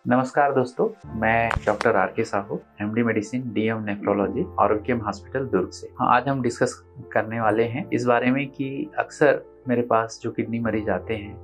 नमस्कार दोस्तों, मैं doctor R K Sahu, MD medicine, DM nephrology, Arogyam hospital Durg से। आज हम डिस्कस करने वाले हैं इस बारे में कि अक्सर मेरे पास जो किडनी मरीज आते हैं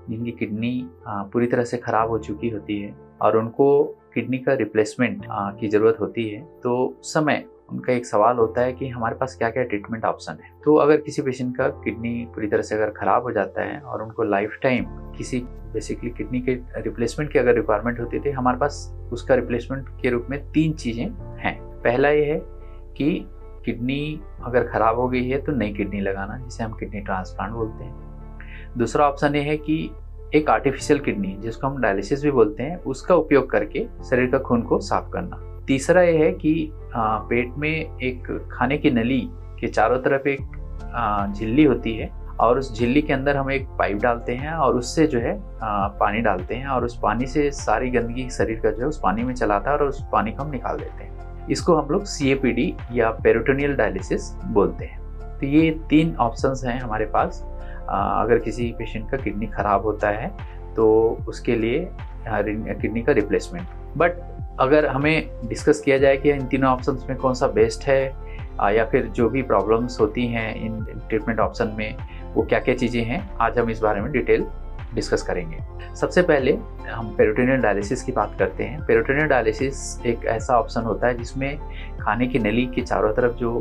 जिनकी किडनी पूरी तरह से ख़राब हो चुकी होती है और उनको किडनी का रिप्लेसमेंट की ज़रूरत होती है, तो उस समय उनका एक सवाल होता है कि हमारे पास क्या क्या ट्रीटमेंट ऑप्शन है। तो अगर किसी पेशेंट का किडनी पूरी तरह से अगर ख़राब हो जाता है और उनको लाइफ टाइम किसी बेसिकली किडनी के रिप्लेसमेंट की अगर रिक्वायरमेंट होती थी, हमारे पास उसका रिप्लेसमेंट के रूप में 3 चीज़ें हैं। पहला ये है कि किडनी अगर ख़राब हो गई है तो नई किडनी लगाना, जिसे हम किडनी ट्रांसप्लांट बोलते हैं। दूसरा ऑप्शन ये है कि एक आर्टिफिशियल किडनी, जिसको हम डायलिसिस भी बोलते हैं, उसका उपयोग करके शरीर का खून को साफ करना। तीसरा ये है कि पेट में एक खाने की नली के चारों तरफ एक झिल्ली होती है और उस झिल्ली के अंदर हम एक पाइप डालते हैं और उससे जो है पानी डालते हैं और उस पानी से सारी गंदगी शरीर का जो है उस पानी में चलाता है और उस पानी को हम निकाल देते हैं। इसको हम लोग CAPD या पेरिटोनियल डायलिसिस बोलते हैं। तो ये 3 ऑप्शंस हैं हमारे पास। अगर किसी पेशेंट का किडनी ख़राब होता है तो उसके लिए किडनी का रिप्लेसमेंट। बट अगर हमें डिस्कस किया जाए कि इन तीनों ऑप्शंस में कौन सा बेस्ट है या फिर जो भी प्रॉब्लम्स होती हैं इन ट्रीटमेंट ऑप्शन में, वो क्या क्या चीज़ें हैं, आज हम इस बारे में डिटेल डिस्कस करेंगे। सबसे पहले हम पेरिटोनियल डायलिसिस की बात करते हैं। पेरिटोनियल डायलिसिस एक ऐसा ऑप्शन होता है जिसमें खाने की नली के चारों तरफ जो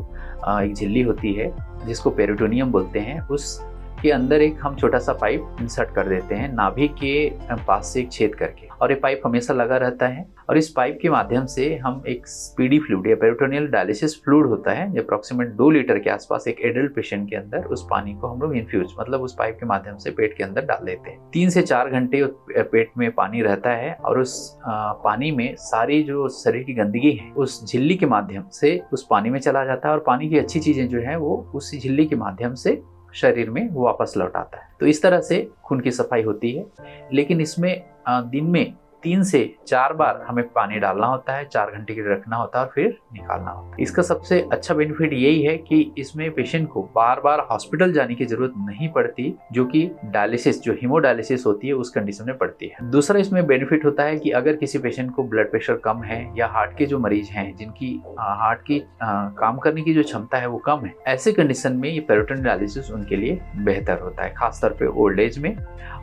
एक झिल्ली होती है जिसको पेरिटोनियम बोलते हैं, उस के अंदर एक हम छोटा सा पाइप इंसर्ट कर देते हैं नाभि के पास से एक छेद करके, और ये पाइप हमेशा लगा रहता है और इस पाइप के माध्यम से हम एक PD फ्लूइड या पेरिटोनियल डायलिसिस फ्लूइड होता है जो अप्रॉक्सीमेट 2 लीटर के आसपास एक एडल्ट पेशेंट के अंदर, उस पानी को हम लोग इन्फ्यूज मतलब उस पाइप के माध्यम से पेट के अंदर डाल देते हैं। 3 से 4 घंटे पेट में पानी रहता है और उस पानी में सारी जो शरीर की गंदगी है उस झिल्ली के माध्यम से उस पानी में चला जाता है और पानी की अच्छी चीजें जो है वो उस झिल्ली के माध्यम से शरीर में वापस लौट आता है। तो इस तरह से खून की सफाई होती है, लेकिन इसमें दिन में 3 से 4 बार हमें पानी डालना होता है, 4 घंटे के लिए रखना होता है और फिर निकालना होता है। इसका सबसे अच्छा बेनिफिट यही है कि इसमें पेशेंट को बार बार हॉस्पिटल जाने की जरूरत नहीं पड़ती, जो कि डायलिसिस जो हीमोडायलिसिस होती है उस कंडीशन में पड़ती है। दूसरा इसमें बेनिफिट होता है कि अगर किसी पेशेंट को ब्लड प्रेशर कम है या हार्ट के जो मरीज हैं जिनकी हार्ट की काम करने की जो क्षमता है वो कम है, ऐसे कंडीशन में ये पेरिटोनियल डायलिसिस उनके लिए बेहतर होता है, खासतौर पे ओल्ड एज में,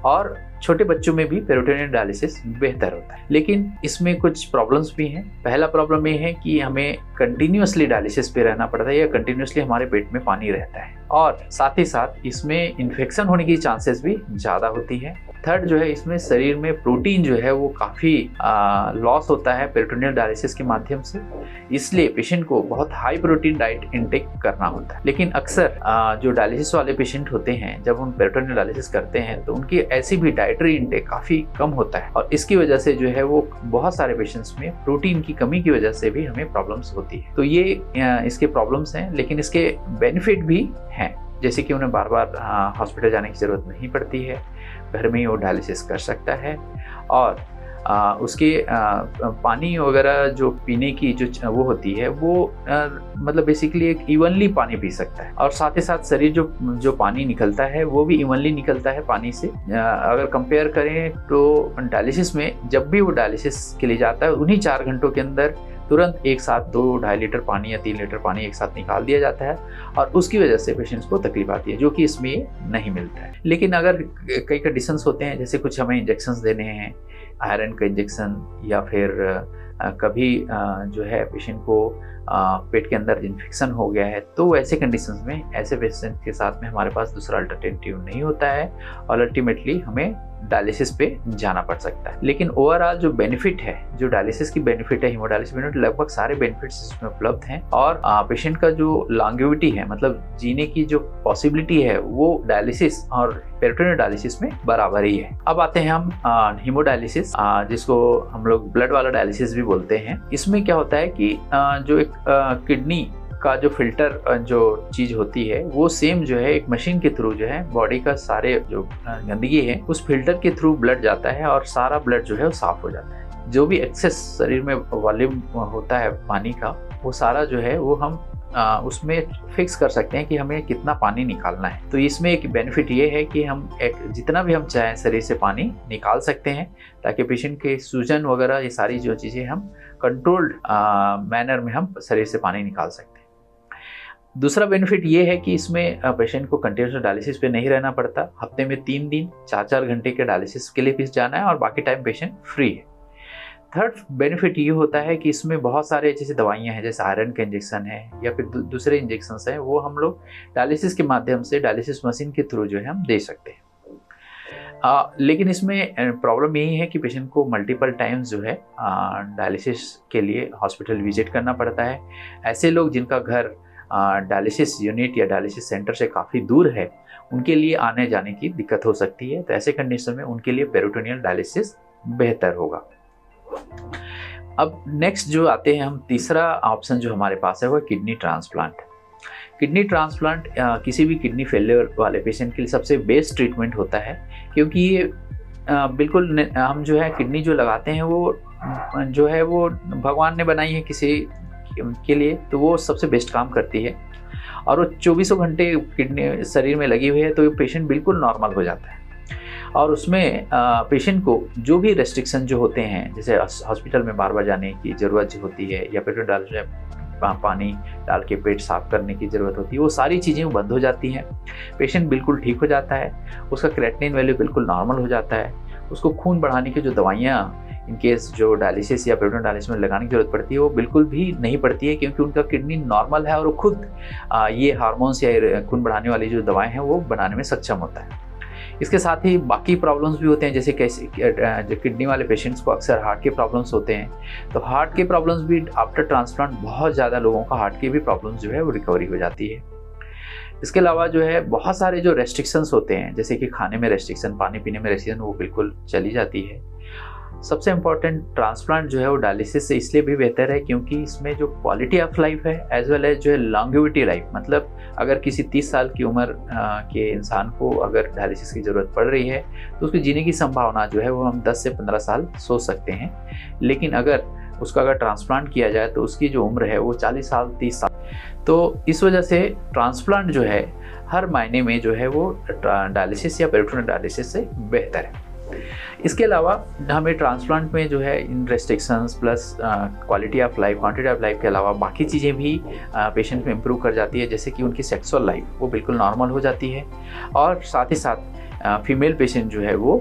और छोटे बच्चों में भी पेरिटोनियल डायलिसिस बेहतर होता है। लेकिन इसमें कुछ प्रॉब्लम्स भी हैं। पहला प्रॉब्लम ये है कि हमें कंटिन्यूअसली डायलिसिस पे रहना पड़ता है या कंटिन्यूअसली हमारे पेट में पानी रहता है, और साथ ही साथ इसमें इन्फेक्शन होने की चांसेस भी ज़्यादा होती है। थर्ड जो है, इसमें शरीर में प्रोटीन जो है वो काफ़ी लॉस होता है पेरिटोनियल डायलिसिस के माध्यम से, इसलिए पेशेंट को बहुत हाई प्रोटीन डाइट इनटेक करना होता है। लेकिन अक्सर जो डायलिसिस वाले पेशेंट होते हैं, जब हम पेरिटोनियल डायलिसिस करते हैं तो उनकी ऐसी भी डाइटरी इनटेक काफ़ी कम होता है और इसकी वजह से जो है वो बहुत सारे पेशेंट्स में प्रोटीन की कमी की वजह से भी हमें प्रॉब्लम्स होती है। तो ये इसके प्रॉब्लम्स हैं, लेकिन इसके बेनिफिट भी हैं, जैसे कि उन्हें बार बार हॉस्पिटल जाने की ज़रूरत नहीं पड़ती है, घर में ही वो डायलिसिस कर सकता है, और उसके पानी वगैरह जो पीने की जो वो होती है वो मतलब बेसिकली एक इवनली पानी पी सकता है, और साथ ही साथ शरीर जो पानी निकलता है वो भी इवनली निकलता है पानी से। अगर कंपेयर करें तो डायलिसिस में जब भी वो डायलिसिस के लिए जाता है उन्हीं 4 घंटों के अंदर तुरंत एक साथ 2-2.5 लीटर पानी या 3 लीटर पानी एक साथ निकाल दिया जाता है, और उसकी वजह से पेशेंट्स को तकलीफ आती है, जो कि इसमें नहीं मिलता है। लेकिन अगर कई कंडीशंस होते हैं, जैसे कुछ हमें इंजेक्शंस देने हैं, आयरन का इंजेक्शन, या फिर कभी जो है पेशेंट को पेट के अंदर इन्फेक्शन हो गया है, तो ऐसे कंडीशंस में ऐसे पेशेंट के साथ में हमारे पास दूसरा अल्टरनेटिव नहीं होता है और अल्टीमेटली हमें डायलिसिस पे जाना पड़ सकता है। लेकिन ओवरऑल जो बेनिफिट है, जो डायलिसिस की बेनिफिट है, हीमोडायलिसिस बेनिफिट, लगभग सारे बेनिफिट्स इसमें उपलब्ध हैं, और पेशेंट का जो लॉन्गेविटी है, मतलब जीने की जो पॉसिबिलिटी है, वो डायलिसिस और पेरिटोनियल डायलिसिस में बराबर ही है। अब आते हैं हम हीमोडायलिसिस, जिसको हम लोग ब्लड वाला डायलिसिस भी बोलते हैं। इसमें क्या होता है कि जो एक किडनी का जो फिल्टर जो चीज होती है वो सेम जो है एक मशीन के थ्रू जो है बॉडी का सारे जो गंदगी है उस फिल्टर के थ्रू ब्लड जाता है और सारा ब्लड जो है वो साफ हो जाता है। जो भी एक्सेस शरीर में वॉल्यूम होता है पानी का, वो सारा जो है वो हम उसमें फिक्स कर सकते हैं कि हमें कितना पानी निकालना है। तो इसमें एक बेनिफिट ये है कि हम जितना भी हम चाहें शरीर से पानी निकाल सकते हैं, ताकि पेशेंट के सूजन वगैरह ये सारी जो चीज़ें हम कंट्रोल्ड मैनर में हम शरीर से पानी निकाल सकते हैं। दूसरा बेनिफिट ये है कि इसमें पेशेंट को कंटिन्यूस डायलिसिस पे नहीं रहना पड़ता। हफ्ते में 3 दिन 4-4 घंटे के डायलिसिस के लिए भी जाना है और बाकी टाइम पेशेंट फ्री है। थर्ड बेनिफिट ये होता है कि इसमें बहुत सारे जैसे दवाइयाँ हैं, जैसे आयरन के इंजेक्शन है या फिर दूसरे इंजेक्शंस हैं, वो हम लोग डायलिसिस के माध्यम से डायलिसिस मशीन के थ्रू जो है हम दे सकते हैं। लेकिन इसमें प्रॉब्लम यही है कि पेशेंट को मल्टीपल टाइम्स जो है डायलिसिस के लिए हॉस्पिटल विजिट करना पड़ता है। ऐसे लोग जिनका घर डायलिसिस यूनिट या डायलिसिस सेंटर से काफ़ी दूर है, उनके लिए आने जाने की दिक्कत हो सकती है। तो ऐसे कंडीशन में उनके लिए पेरिटोनियल डायलिसिस बेहतर होगा। अब नेक्स्ट जो आते हैं हम, तीसरा ऑप्शन जो हमारे पास है वो किडनी ट्रांसप्लांट। किडनी ट्रांसप्लांट किसी भी किडनी फेलियर वाले पेशेंट के लिए सबसे बेस्ट ट्रीटमेंट होता है, क्योंकि ये बिल्कुल हम जो है किडनी जो लगाते हैं वो जो है वो भगवान ने बनाई है किसी के लिए, तो वो सबसे बेस्ट काम करती है और वो 24 घंटे किडनी शरीर में लगी हुई है, तो ये पेशेंट बिल्कुल नॉर्मल हो जाता है। और उसमें पेशेंट को जो भी रेस्ट्रिक्शन जो होते हैं, जैसे हॉस्पिटल में बार बार जाने की ज़रूरत जो होती है या पेट डाल पानी डाल के पेट साफ करने की ज़रूरत होती है, वो सारी चीज़ें बंद हो जाती हैं। पेशेंट बिल्कुल ठीक हो जाता है, उसका क्रेटिनिन वैल्यू बिल्कुल नॉर्मल हो जाता है। उसको खून बढ़ाने की जो दवाइयाँ इनकेस जो डायलिसिस या पेरिटोनियल डायलिसिस में लगाने की ज़रूरत पड़ती है, वो बिल्कुल भी नहीं पड़ती है, क्योंकि उनका किडनी नॉर्मल है और वो खुद ये हार्मोन्स या खून बढ़ाने वाली जो दवाएँ हैं वो बनाने में सक्षम होता है। इसके साथ ही बाकी प्रॉब्लम्स भी होते हैं, जैसे कैसे जो किडनी वाले पेशेंट्स को अक्सर हार्ट के प्रॉब्लम्स होते हैं, तो हार्ट के प्रॉब्लम्स भी आफ्टर ट्रांसप्लांट बहुत ज़्यादा लोगों का हार्ट की भी प्रॉब्लम्स जो है वो रिकवरी हो जाती है। इसके अलावा जो है बहुत सारे जो रेस्ट्रिक्शंस होते हैं, जैसे कि खाने में रेस्ट्रिक्शन, पानी पीने में रेस्ट्रिक्शन, वो बिल्कुल चली जाती है। सबसे इम्पॉर्टेंट, ट्रांसप्लांट जो है वो डायलिसिस से इसलिए भी बेहतर है क्योंकि इसमें जो क्वालिटी ऑफ लाइफ है एज वेल एज जो है लॉन्गेविटी लाइफ, मतलब अगर किसी 30 साल की उम्र के इंसान को अगर डायलिसिस की ज़रूरत पड़ रही है तो उसकी जीने की संभावना जो है वो हम 10 से 15 साल सोच सकते हैं। लेकिन अगर ट्रांसप्लांट किया जाए तो उसकी जो उम्र है वो 40 साल 30 साल। तो इस वजह से ट्रांसप्लांट जो है हर मायने में जो है वो डायलिसिस या पेरिटोनियल डायलिसिस से बेहतर है। इसके अलावा हमें ट्रांसप्लांट में जो है इन restrictions plus quality of life, quantity of life के अलावा बाकी चीज़ें भी पेशेंट में इम्प्रूव कर जाती है, जैसे कि उनकी सेक्सुअल लाइफ वो बिल्कुल नॉर्मल हो जाती है और साथ ही साथ फीमेल पेशेंट जो है वो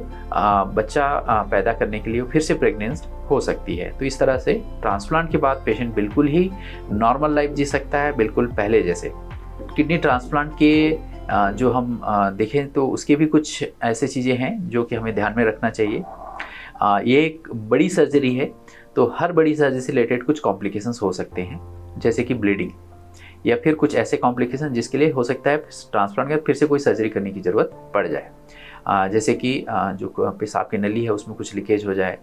बच्चा पैदा करने के लिए फिर से प्रेग्नेंट हो सकती है। तो इस तरह से ट्रांसप्लांट के बाद पेशेंट बिल्कुल ही नॉर्मल लाइफ जी सकता है, बिल्कुल पहले जैसे। किडनी ट्रांसप्लांट के जो हम देखें तो उसके भी कुछ ऐसे चीज़ें हैं जो कि हमें ध्यान में रखना चाहिए। ये एक बड़ी सर्जरी है, तो हर बड़ी सर्जरी से रिलेटेड कुछ कॉम्प्लिकेशंस हो सकते हैं, जैसे कि ब्लीडिंग या फिर कुछ ऐसे कॉम्प्लिकेशन जिसके लिए हो सकता है ट्रांसप्लांट के बाद फिर से कोई सर्जरी करने की ज़रूरत पड़ जाए। जैसे कि जो पेशाब की नली है उसमें कुछ लीकेज हो जाए,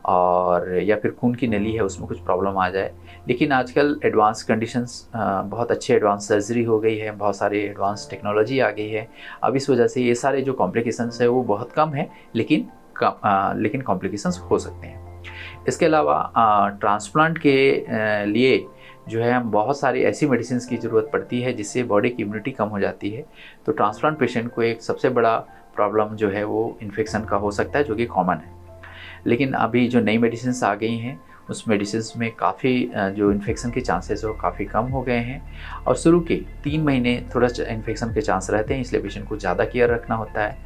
और या फिर खून की नली है उसमें कुछ प्रॉब्लम आ जाए। लेकिन आजकल एडवांस कंडीशंस, बहुत अच्छे एडवांस सर्जरी हो गई है, बहुत सारी एडवांस टेक्नोलॉजी आ गई है। अब इस वजह से ये सारे जो कॉम्प्लिकेशंस है वो बहुत कम है, लेकिन कॉम्प्लिकेशंस हो सकते हैं। इसके अलावा ट्रांसप्लांट के लिए जो है हम बहुत सारी ऐसी मेडिसिन की ज़रूरत पड़ती है जिससे बॉडी की इम्यूनिटी कम हो जाती है। तो ट्रांसप्लांट पेशेंट को एक सबसे बड़ा प्रॉब्लम जो है वो इन्फेक्शन का हो सकता है, जो कि कॉमन है। लेकिन अभी जो नई मेडिसिन आ गई हैं उस मेडिसिन में काफ़ी जो इन्फेक्शन के चांसेस है वो काफ़ी कम हो गए हैं, और शुरू के 3 महीने थोड़ा इन्फेक्शन के चांस रहते हैं, इसलिए पेशेंट को ज़्यादा केयर रखना होता है।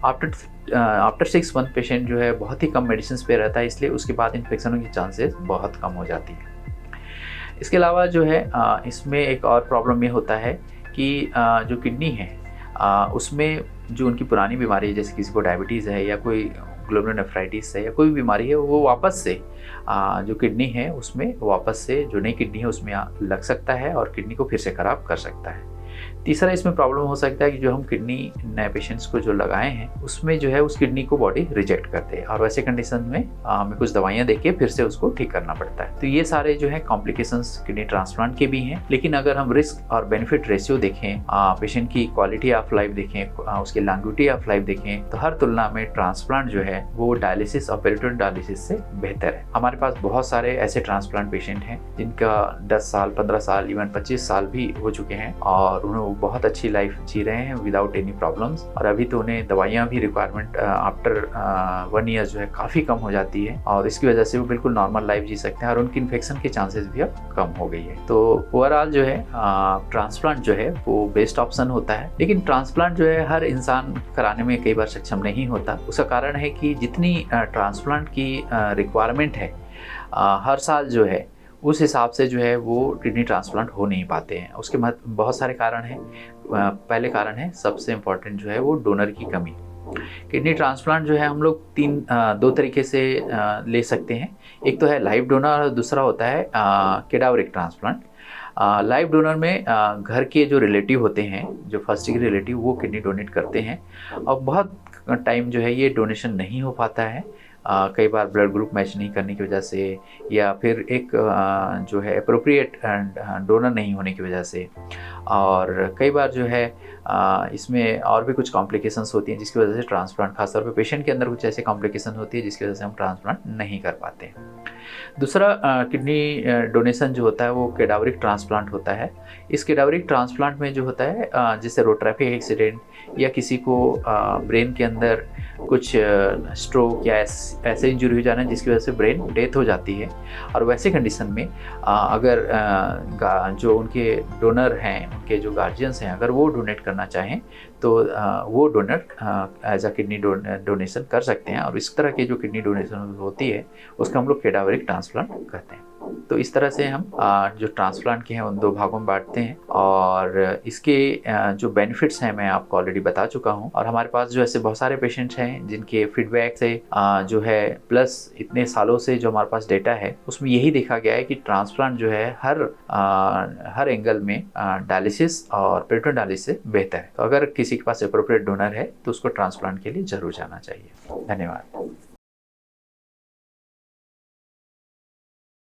आफ्टर 6 मंथ पेशेंट जो है बहुत ही कम मेडिसिन पे रहता है, इसलिए उसके बाद इन्फेक्शनों की चांसेस बहुत कम हो जाती है। इसके अलावा जो है इसमें एक और प्रॉब्लम ये होता है कि जो किडनी है उसमें जो उनकी पुरानी बीमारी है, जैसे किसी को डायबिटीज़ है या कोई ग्लोमेरुलोनेफ्राइटिस है या कोई भी बीमारी है, वो वापस से जो किडनी है उसमें वापस से जो नई किडनी है उसमें लग सकता है और किडनी को फिर से ख़राब कर सकता है। तीसरा इसमें प्रॉब्लम हो सकता है कि जो हम किडनी नए पेशेंट्स को जो लगाए हैं उसमें जो है उस किडनी को बॉडी रिजेक्ट करते हैं और वैसे कंडीशन में हमें कुछ दवाइयाँ देके फिर से उसको ठीक करना पड़ता है। तो ये सारे जो है कॉम्प्लिकेशंस किडनी ट्रांसप्लांट के भी हैं। लेकिन अगर हम रिस्क और बेनिफिट रेशियो देखें, पेशेंट की क्वालिटी ऑफ लाइफ देखें, उसकी लॉन्गेविटी ऑफ लाइफ देखें, तो हर तुलना में ट्रांसप्लांट जो है वो डायलिसिस और पेरिटोनियल डायलिसिस से बेहतर है। हमारे पास बहुत सारे ऐसे ट्रांसप्लांट पेशेंट हैं जिनका 10 साल, 15 साल, इवन 25 साल भी हो चुके हैं और उन्हें बहुत अच्छी लाइफ जी रहे हैं विदाउट एनी प्रॉब्लम्स। और अभी तो उन्हें दवाइयाँ भी रिक्वायरमेंट आफ्टर 1 ईयर जो है काफ़ी कम हो जाती है और इसकी वजह से वो बिल्कुल नॉर्मल लाइफ जी सकते हैं और उनकी इन्फेक्शन के चांसेस भी अब कम हो गई है। तो ओवरऑल जो है ट्रांसप्लांट जो है वो बेस्ट ऑप्शन होता है। लेकिन ट्रांसप्लांट जो है हर इंसान कराने में कई बार सक्षम नहीं होता। उसका कारण है कि जितनी ट्रांसप्लांट की रिक्वायरमेंट है हर साल जो है उस हिसाब से जो है वो किडनी ट्रांसप्लांट हो नहीं पाते हैं। उसके बहुत सारे कारण हैं। पहले कारण है सबसे इम्पोर्टेंट जो है वो डोनर की कमी। किडनी ट्रांसप्लांट जो है हम लोग दो तरीके से ले सकते हैं। एक तो है लाइव डोनर और दूसरा होता है कैडावरिक ट्रांसप्लांट। लाइव डोनर में घर के जो रिलेटिव होते हैं, जो फर्स्ट डिग्री रिलेटिव, वो किडनी डोनेट करते हैं और बहुत टाइम जो है ये डोनेशन नहीं हो पाता है। कई बार ब्लड ग्रुप मैच नहीं करने की वजह से या फिर एक जो है अप्रोप्रिएट डोनर नहीं होने की वजह से, और कई बार जो है इसमें और भी कुछ कॉम्प्लिकेशंस होती हैं जिसकी वजह से ट्रांसप्लांट, खासतौर पे पेशेंट के अंदर कुछ ऐसे कॉम्प्लिकेशन होती है जिसकी वजह से हम ट्रांसप्लांट नहीं कर पाते हैं। दूसरा किडनी डोनेशन जो होता है वो कैडावरिक ट्रांसप्लांट होता है। इस कैडावरिक ट्रांसप्लांट में जो होता है जैसे रोड ट्रैफिक एक्सीडेंट या किसी को ब्रेन के अंदर कुछ स्ट्रोक या ऐसे इंजरी हो जाना जिसकी वजह से ब्रेन डेथ हो जाती है, और वैसे कंडीशन में अगर जो उनके डोनर हैं, उनके जो गार्जियंस हैं, अगर वो डोनेट करना चाहें तो वो donor as a kidney donation कर सकते हैं। और इस तरह की जो किडनी डोनेशन होती है उसका हम लोग कैडावरिक ट्रांसप्लांट कहते हैं। तो इस तरह से हम जो ट्रांसप्लांट के हैं उन दो भागों में बांटते हैं और इसके जो बेनिफिट्स हैं मैं आपको ऑलरेडी बता चुका हूं। और हमारे पास जो ऐसे बहुत सारे पेशेंट्स हैं जिनके फीडबैक से जो है प्लस इतने सालों से जो हमारे पास डेटा है उसमें यही देखा गया है कि ट्रांसप्लांट जो है हर एंगल में डायलिसिस और पेरिटोनियल डायलिसिस से बेहतर है। तो अगर किसी के पास एप्रोप्रिएट डोनर है तो उसको ट्रांसप्लांट के लिए जरूर जाना चाहिए। धन्यवाद।